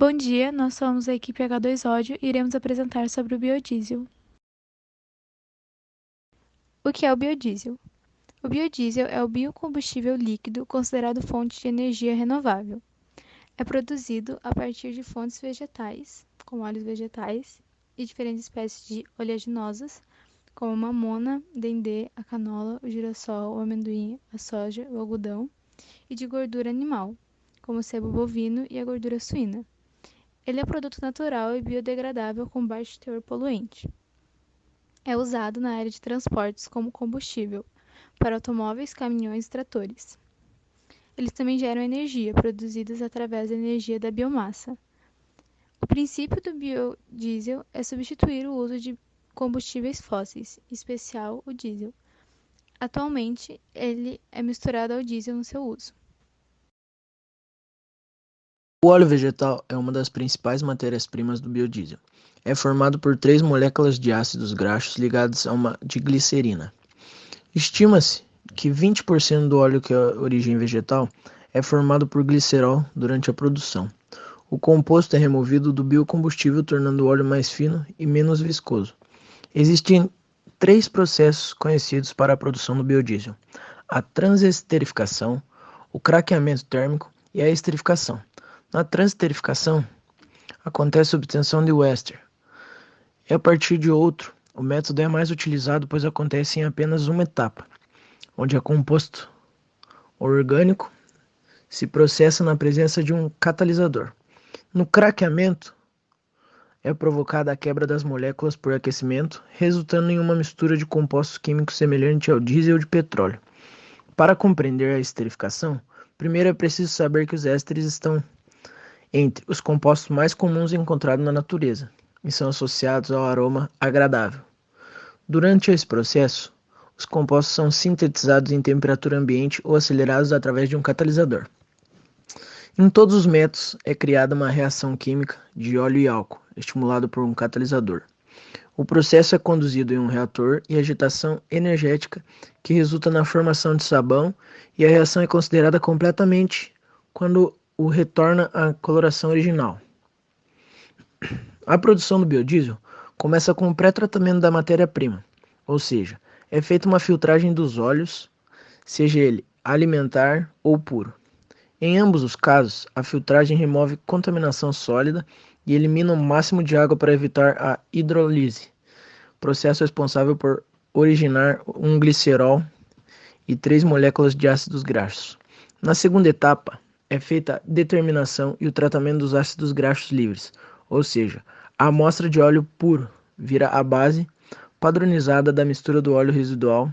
Bom dia, nós somos a equipe H2Ódio e iremos apresentar sobre o biodiesel. O que é o biodiesel? O biodiesel é o biocombustível líquido considerado fonte de energia renovável. É produzido a partir de fontes vegetais, como óleos vegetais, e diferentes espécies de oleaginosas, como a mamona, dendê, a canola, o girassol, o amendoim, a soja, o algodão, e de gordura animal, como o sebo bovino e a gordura suína. Ele é produto natural e biodegradável com baixo teor poluente. É usado na área de transportes como combustível, para automóveis, caminhões e tratores. Eles também geram energia, produzidas através da energia da biomassa. O princípio do biodiesel é substituir o uso de combustíveis fósseis, em especial o diesel. Atualmente, ele é misturado ao diesel no seu uso. O óleo vegetal é uma das principais matérias-primas do biodiesel. É formado por 3 moléculas de ácidos graxos ligadas a uma de glicerina. Estima-se que 20% do óleo que é origem vegetal é formado por glicerol durante a produção. O composto é removido do biocombustível, tornando o óleo mais fino e menos viscoso. Existem 3 processos conhecidos para a produção do biodiesel: a transesterificação, o craqueamento térmico e a esterificação. Na transesterificação, acontece a obtenção de éster. A partir de outro, o método é mais utilizado pois acontece em apenas uma etapa, onde é composto orgânico se processa na presença de um catalisador. No craqueamento, é provocada a quebra das moléculas por aquecimento, resultando em uma mistura de compostos químicos semelhante ao diesel de petróleo. Para compreender a esterificação, primeiro é preciso saber que os ésteres estão entre os compostos mais comuns encontrados na natureza e são associados ao aroma agradável. Durante esse processo, os compostos são sintetizados em temperatura ambiente ou acelerados através de um catalisador. Em todos os métodos é criada uma reação química de óleo e álcool, estimulado por um catalisador. O processo é conduzido em um reator e agitação energética que resulta na formação de sabão, e a reação é considerada completamente quando o retorna à coloração original. A produção do biodiesel começa com o pré-tratamento da matéria-prima, ou seja, é feita uma filtragem dos óleos, seja ele alimentar ou puro. Em ambos os casos, a filtragem remove contaminação sólida e elimina o máximo de água para evitar a hidrólise, processo responsável por originar um glicerol e 3 moléculas de ácidos graxos. Na segunda etapa, é feita a determinação e o tratamento dos ácidos graxos livres, ou seja, a amostra de óleo puro vira a base padronizada da mistura do óleo residual.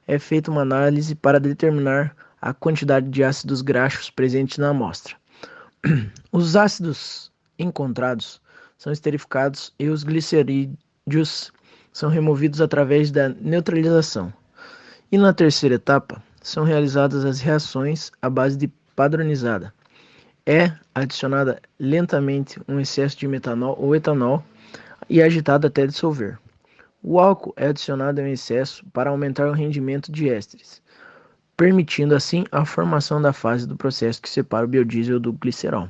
É feita uma análise para determinar a quantidade de ácidos graxos presentes na amostra. Os ácidos encontrados são esterificados e os glicerídeos são removidos através da neutralização. E na terceira etapa, são realizadas as reações à base de padronizada. É adicionada lentamente um excesso de metanol ou etanol e agitado até dissolver. O álcool é adicionado em excesso para aumentar o rendimento de ésteres, permitindo assim a formação da fase do processo que separa o biodiesel do glicerol.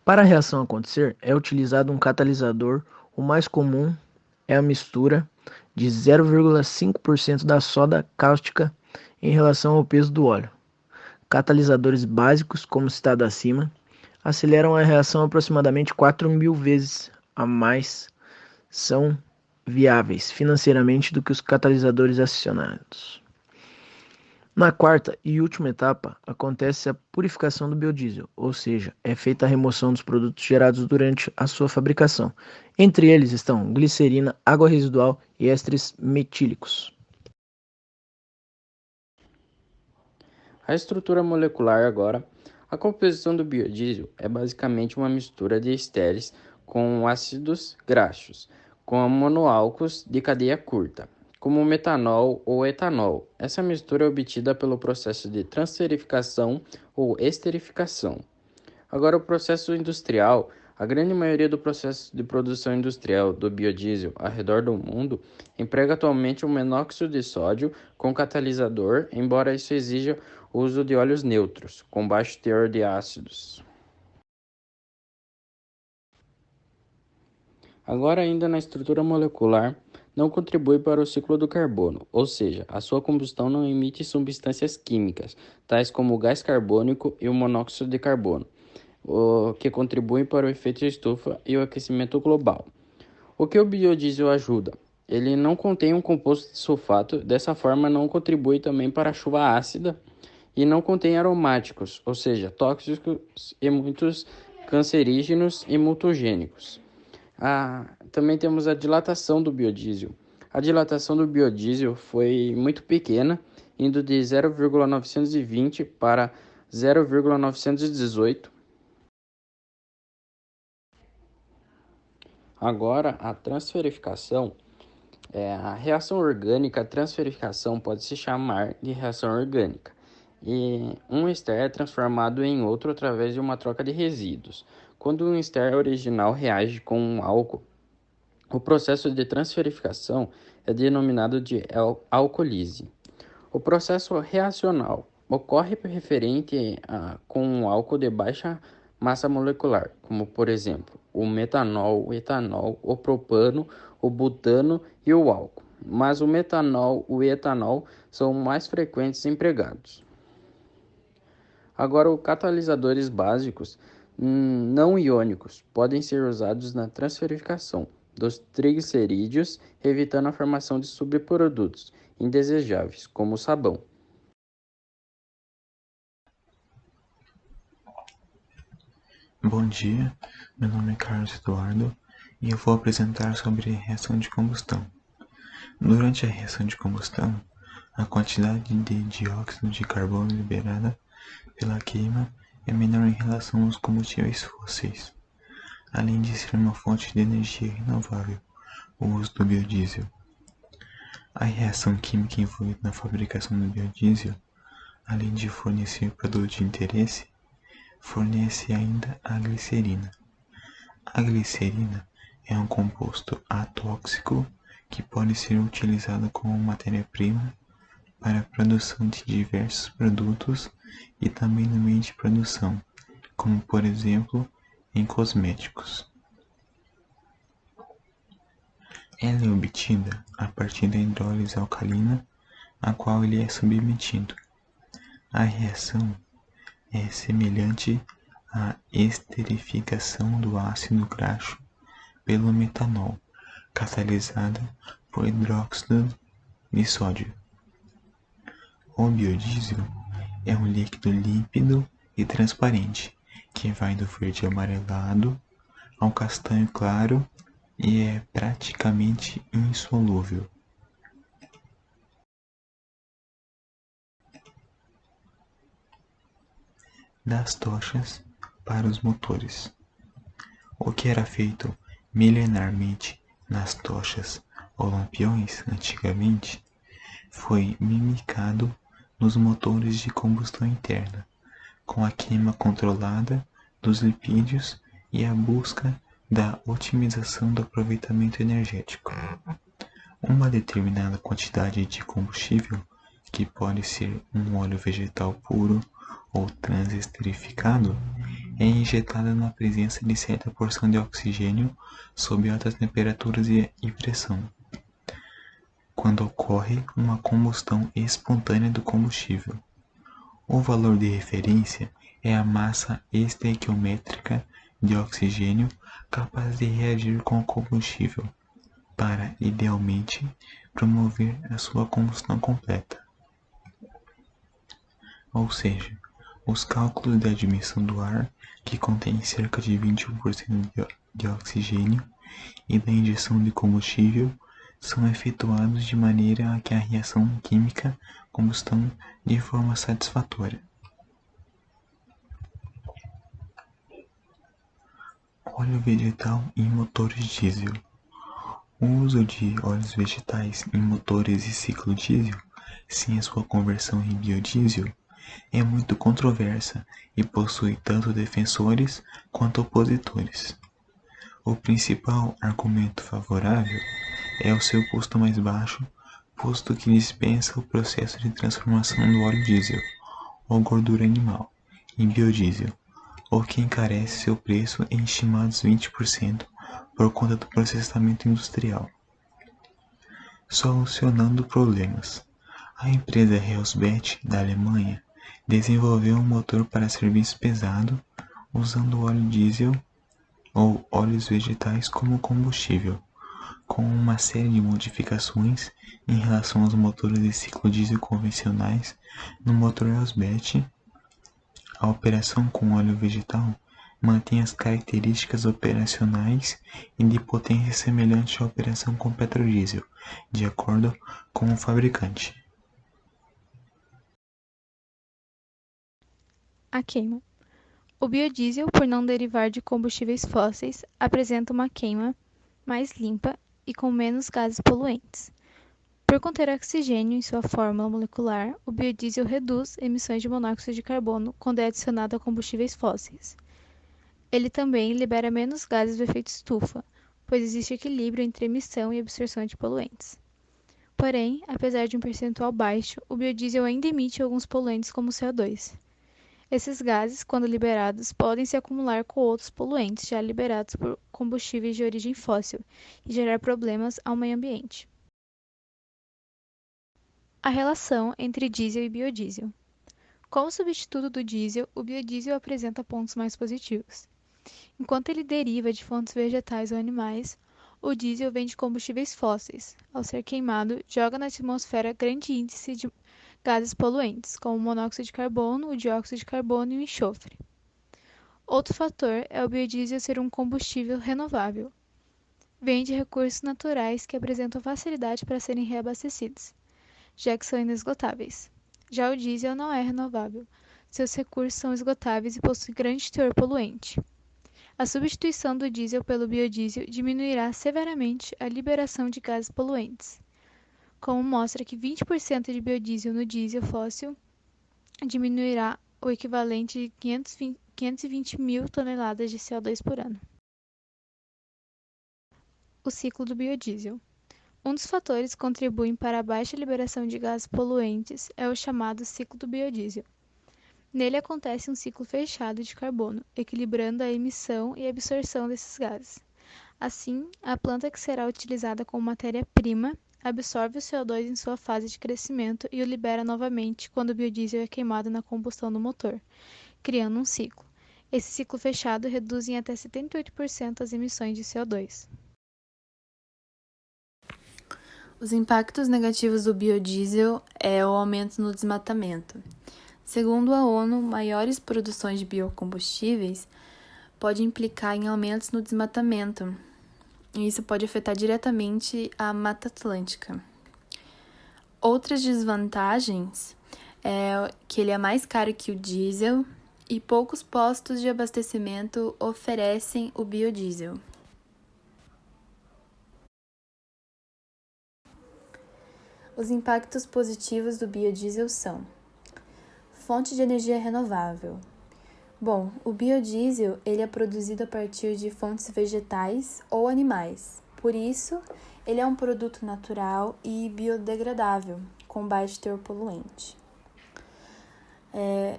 Para a reação acontecer, é utilizado um catalisador. O mais comum é a mistura de 0,5% da soda cáustica em relação ao peso do óleo. Catalisadores básicos, como citado acima, aceleram a reação aproximadamente 4.000 vezes a mais, são viáveis financeiramente do que os catalisadores acionados. Na quarta e última etapa, acontece a purificação do biodiesel, ou seja, é feita a remoção dos produtos gerados durante a sua fabricação. Entre eles estão glicerina, água residual e ésteres metílicos. A estrutura molecular agora. A composição do biodiesel é basicamente uma mistura de estéreis com ácidos graxos, com monoálcools de cadeia curta, como o metanol ou etanol. Essa mistura é obtida pelo processo de transesterificação ou esterificação. Agora, o processo industrial. A grande maioria do processo de produção industrial do biodiesel ao redor do mundo emprega atualmente o monóxido de sódio com catalisador, embora isso exija o uso de óleos neutros, com baixo teor de ácidos. Agora, ainda na estrutura molecular, não contribui para o ciclo do carbono, ou seja, a sua combustão não emite substâncias químicas, tais como o gás carbônico e o monóxido de carbono, que contribuem para o efeito de estufa e o aquecimento global. O que o biodiesel ajuda? Ele não contém um composto de sulfato, dessa forma não contribui também para a chuva ácida e não contém aromáticos, ou seja, tóxicos e muitos cancerígenos e mutagênicos. Também temos a dilatação do biodiesel. A dilatação do biodiesel foi muito pequena, indo de 0,920 para 0,918. Agora, a transferificação. A reação orgânica, a transferificação pode se chamar de reação orgânica. E um éster é transformado em outro através de uma troca de resíduos. Quando um éster original reage com um álcool, o processo de transferificação é denominado de alcoólise. O processo reacional ocorre com um álcool de baixa massa molecular, como por exemplo o metanol, o etanol, o propano, o butano e o álcool. Mas o metanol e o etanol são mais frequentes empregados. Agora, os catalisadores básicos não iônicos podem ser usados na transferificação dos triglicerídeos, evitando a formação de subprodutos indesejáveis, como o sabão. Bom dia, meu nome é Carlos Eduardo e eu vou apresentar sobre reação de combustão. Durante a reação de combustão, a quantidade de dióxido de carbono liberada pela queima é menor em relação aos combustíveis fósseis, além de ser uma fonte de energia renovável, o uso do biodiesel. A reação química envolvida na fabricação do biodiesel, além de fornecer produto de interesse, fornece ainda a glicerina. A glicerina é um composto atóxico que pode ser utilizado como matéria-prima para a produção de diversos produtos e também no meio de produção, como por exemplo em cosméticos. Ela é obtida a partir da hidrólise alcalina, a qual ele é submetido. A reação é semelhante à esterificação do ácido graxo pelo metanol, catalisada por hidróxido de sódio. O biodiesel é um líquido límpido e transparente, que vai do verde amarelado ao castanho claro e é praticamente insolúvel. Das tochas para os motores. O que era feito milenarmente nas tochas ou lampiões antigamente foi mimicado nos motores de combustão interna, com a queima controlada dos lipídios e a busca da otimização do aproveitamento energético. Uma determinada quantidade de combustível, que pode ser um óleo vegetal puro ou transesterificado, é injetada na presença de certa porção de oxigênio sob altas temperaturas e pressão, quando ocorre uma combustão espontânea do combustível. O valor de referência é a massa estequiométrica de oxigênio capaz de reagir com o combustível para, idealmente, promover a sua combustão completa. Ou seja, os cálculos da admissão do ar, que contém cerca de 21% de oxigênio, e da injeção de combustível são efetuados de maneira a que a reação química combustão de forma satisfatória. Óleo vegetal em motores diesel. O uso de óleos vegetais em motores e ciclo diesel, sem a sua conversão em biodiesel, é muito controversa e possui tanto defensores quanto opositores. O principal argumento favorável é o seu custo mais baixo, posto que dispensa o processo de transformação do óleo diesel, ou gordura animal, em biodiesel, o que encarece seu preço em estimados 20% por conta do processamento industrial. Solucionando problemas. A empresa Helsbeth, da Alemanha, desenvolveu um motor para serviço pesado usando óleo diesel ou óleos vegetais como combustível, com uma série de modificações em relação aos motores de ciclo diesel convencionais. No motor Helsbeth, a operação com óleo vegetal mantém as características operacionais e de potência semelhantes à operação com petrodiesel, de acordo com o fabricante. A queima. O biodiesel, por não derivar de combustíveis fósseis, apresenta uma queima mais limpa e com menos gases poluentes. Por conter oxigênio em sua fórmula molecular, o biodiesel reduz emissões de monóxido de carbono quando é adicionado a combustíveis fósseis. Ele também libera menos gases do efeito estufa, pois existe equilíbrio entre emissão e absorção de poluentes. Porém, apesar de um percentual baixo, o biodiesel ainda emite alguns poluentes como o CO2. Esses gases, quando liberados, podem se acumular com outros poluentes já liberados por combustíveis de origem fóssil e gerar problemas ao meio ambiente. A relação entre diesel e biodiesel. Como substituto do diesel, o biodiesel apresenta pontos mais positivos. Enquanto ele deriva de fontes vegetais ou animais, o diesel vem de combustíveis fósseis. Ao ser queimado, joga na atmosfera grande índice de gases poluentes, como o monóxido de carbono, o dióxido de carbono e o enxofre. Outro fator é o biodiesel ser um combustível renovável. Vem de recursos naturais que apresentam facilidade para serem reabastecidos, já que são inesgotáveis. Já o diesel não é renovável. Seus recursos são esgotáveis e possuem grande teor poluente. A substituição do diesel pelo biodiesel diminuirá severamente a liberação de gases poluentes, como mostra que 20% de biodiesel no diesel fóssil diminuirá o equivalente de 520 mil toneladas de CO2 por ano. O ciclo do biodiesel. Um dos fatores que contribuem para a baixa liberação de gases poluentes é o chamado ciclo do biodiesel. Nele acontece um ciclo fechado de carbono, equilibrando a emissão e a absorção desses gases. Assim, a planta que será utilizada como matéria-prima absorve o CO2 em sua fase de crescimento e o libera novamente quando o biodiesel é queimado na combustão do motor, criando um ciclo. Esse ciclo fechado reduz em até 78% as emissões de CO2. Os impactos negativos do biodiesel é o aumento no desmatamento. Segundo a ONU, maiores produções de biocombustíveis podem implicar em aumentos no desmatamento, e isso pode afetar diretamente a Mata Atlântica. Outras desvantagens é que ele é mais caro que o diesel e poucos postos de abastecimento oferecem o biodiesel. Os impactos positivos do biodiesel são: fonte de energia renovável. Bom, o biodiesel ele é produzido a partir de fontes vegetais ou animais. Por isso, ele é um produto natural e biodegradável, com baixo teor poluente.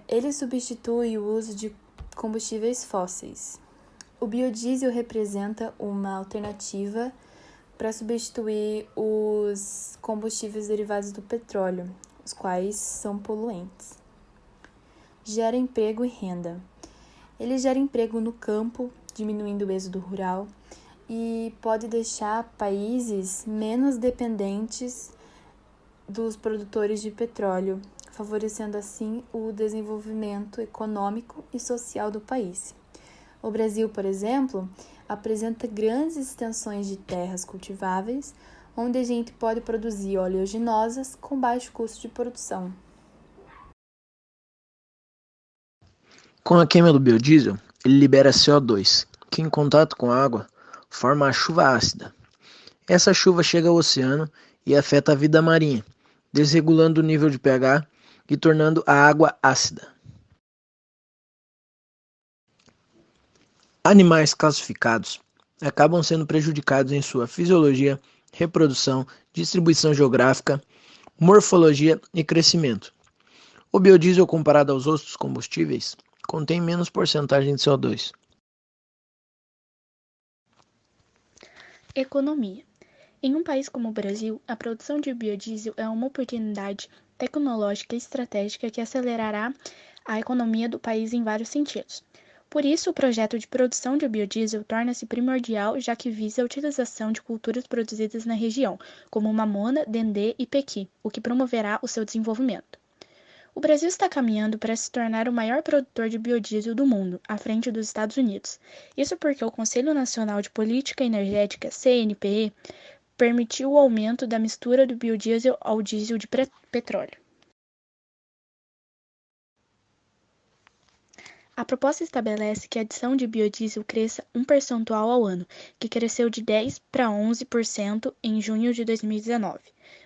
Ele substitui o uso de combustíveis fósseis. O biodiesel representa uma alternativa para substituir os combustíveis derivados do petróleo, os quais são poluentes. Gera emprego e renda. Ele gera emprego no campo, diminuindo o êxodo rural, e pode deixar países menos dependentes dos produtores de petróleo, favorecendo assim o desenvolvimento econômico e social do país. O Brasil, por exemplo, apresenta grandes extensões de terras cultiváveis, onde a gente pode produzir oleaginosas com baixo custo de produção. Com a queima do biodiesel, ele libera CO2, que em contato com a água forma a chuva ácida. Essa chuva chega ao oceano e afeta a vida marinha, desregulando o nível de pH e tornando a água ácida. Animais classificados acabam sendo prejudicados em sua fisiologia, reprodução, distribuição geográfica, morfologia e crescimento. O biodiesel, comparado aos outros combustíveis, contém menos porcentagem de CO2. Economia. Em um país como o Brasil, a produção de biodiesel é uma oportunidade tecnológica e estratégica que acelerará a economia do país em vários sentidos. Por isso, o projeto de produção de biodiesel torna-se primordial, já que visa a utilização de culturas produzidas na região, como mamona, dendê e pequi, o que promoverá o seu desenvolvimento. O Brasil está caminhando para se tornar o maior produtor de biodiesel do mundo, à frente dos Estados Unidos. Isso porque o Conselho Nacional de Política Energética, CNPE, permitiu o aumento da mistura do biodiesel ao diesel de petróleo. A proposta estabelece que a adição de biodiesel cresça 1% ao ano, que cresceu de 10% para 11% em junho de 2019.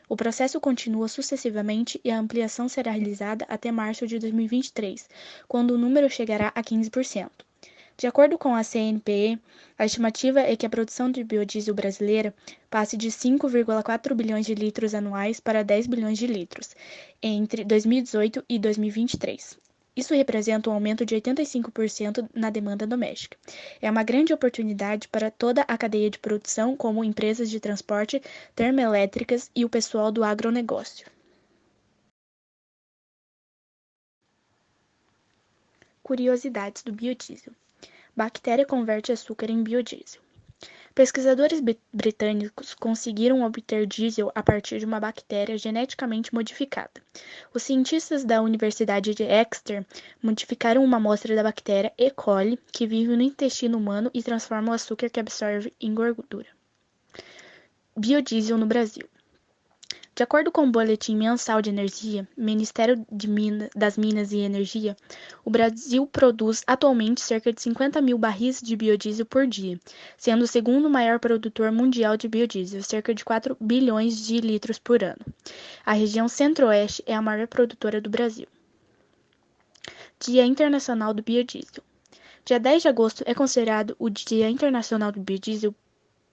O processo continua sucessivamente e a ampliação será realizada até março de 2023, quando o número chegará a 15%. De acordo com a CNPE, a estimativa é que a produção de biodiesel brasileira passe de 5,4 bilhões de litros anuais para 10 bilhões de litros entre 2018 e 2023. Isso representa um aumento de 85% na demanda doméstica. É uma grande oportunidade para toda a cadeia de produção, como empresas de transporte, termoelétricas e o pessoal do agronegócio. Curiosidades do biodiesel. Bactéria converte açúcar em biodiesel. Pesquisadores britânicos conseguiram obter diesel a partir de uma bactéria geneticamente modificada. Os cientistas da Universidade de Exeter modificaram uma amostra da bactéria E. coli, que vive no intestino humano e transforma o açúcar que absorve em gordura. Biodiesel no Brasil. De acordo com o Boletim Mensal de Energia, Ministério das Minas e Energia, o Brasil produz atualmente cerca de 50 mil barris de biodiesel por dia, sendo o segundo maior produtor mundial de biodiesel, cerca de 4 bilhões de litros por ano. A região Centro-Oeste é a maior produtora do Brasil. Dia Internacional do Biodiesel. Dia 10 de agosto é considerado o Dia Internacional do Biodiesel,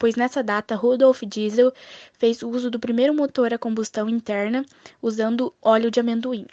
pois nessa data Rudolf Diesel fez uso do primeiro motor a combustão interna usando óleo de amendoim.